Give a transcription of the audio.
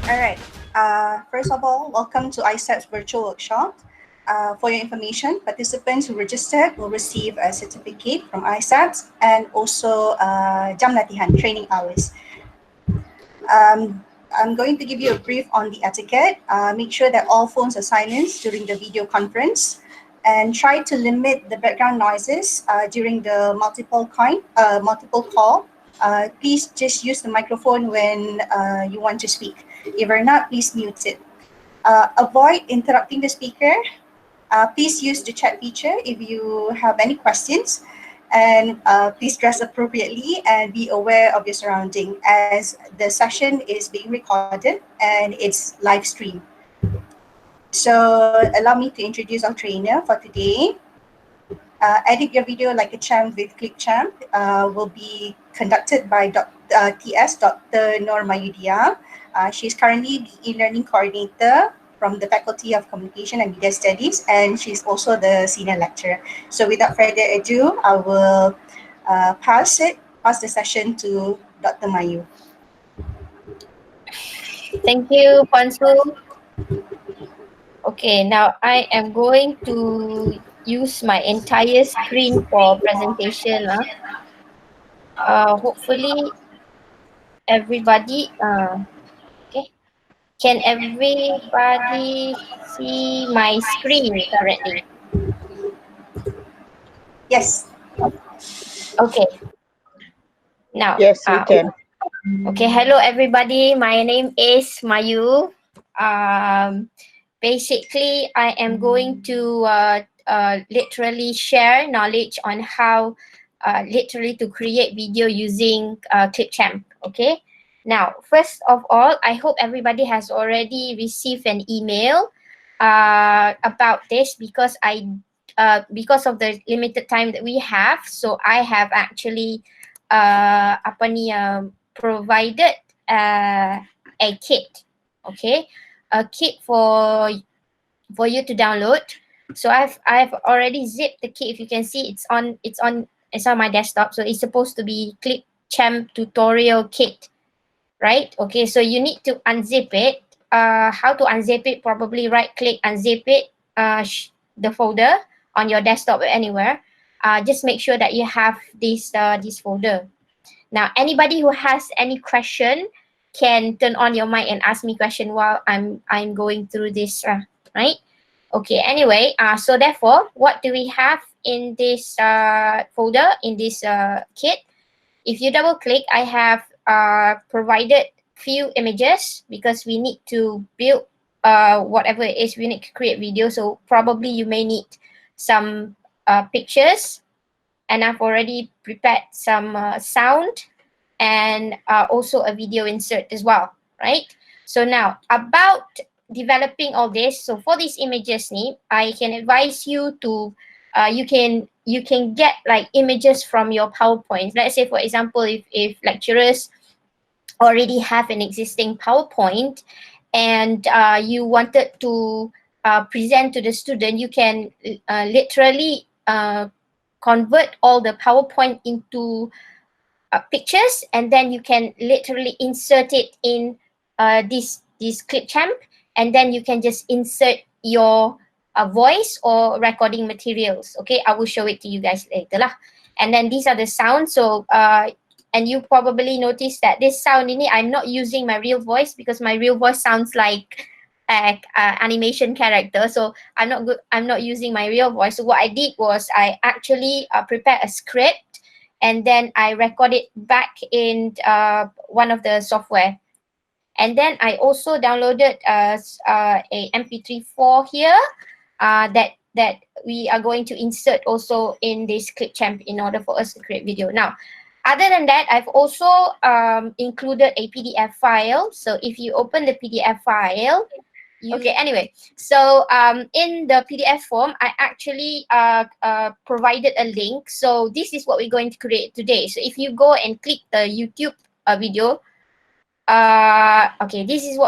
All right. First of all, welcome to ISAP's virtual workshop. For your information, participants who registered will receive a certificate from ISAPS and also jam latihan training hours. I'm going to give you a brief on the etiquette. Make sure that all phones are silenced during the video conference and try to limit the background noises during the multiple call. Please just use the microphone when you want to speak. If you're not, please mute it. Avoid interrupting the speaker. Please use the chat feature if you have any questions. And please dress appropriately and be aware of your surrounding as the session is being recorded and it's live streamed. So allow me to introduce our trainer for today. Edit your video like a champ with ClipChamp will be conducted by TS Dr. Nur Mayudia. She's currently the e-learning coordinator from the Faculty of Communication and Media Studies, and she's also the senior lecturer. So without further ado, I will pass the session to Dr. Mayu. Thank you, Pansu. Okay, now I am going to use my entire screen for presentation. Hopefully everybody, okay. Can everybody see my screen correctly? Yes. Okay. Now, yes, we can. Okay, hello everybody. My name is Mayu. Basically, I am going to literally share knowledge on how literally to create video using ClipChamp. Okay. Now, first of all, I hope everybody has already received an email about this because because of the limited time that we have, so I have actually provided a kit. Okay, a kit for you to download. So I've already zipped the kit. If you can see, it's on my desktop. So it's supposed to be ClipChamp tutorial kit, right? Okay, so you need to unzip it. How to unzip it? Probably right click, unzip it, the folder on your desktop or anywhere. Just make sure that you have this folder. Now, anybody who has any question can turn on your mic and ask me question while I'm going through this, right? Okay, anyway, so therefore, what do we have in this folder, in this kit? If you double click, I have provided few images because we need to build whatever it is, we need to create video. So probably you may need some pictures, and I've already prepared some sound and also a video insert as well, right? So now about developing all this. So for these images, I can advise you to you can get like images from your PowerPoint. Let's say, for example, if lecturers already have an existing PowerPoint and you wanted to present to the student, you can literally convert all the PowerPoint into pictures, and then you can literally insert it in this ClipChamp, and then you can just insert your voice or recording materials. Okay, I will show it to you guys later lah. And then these are the sounds. So and you probably noticed that this sound in it, I'm not using my real voice because my real voice sounds like animation character. So I'm not using my real voice. So what I did was I actually prepared a script, and then I record it back in one of the software. And then I also downloaded a MP3 here that we are going to insert also in this ClipChamp in order for us to create video. Now, other than that, I've also included a PDF file. So if you open the PDF file, okay, anyway, so in the PDF form, I actually provided a link. So this is what we're going to create today. So if you go and click the YouTube video, okay, this is what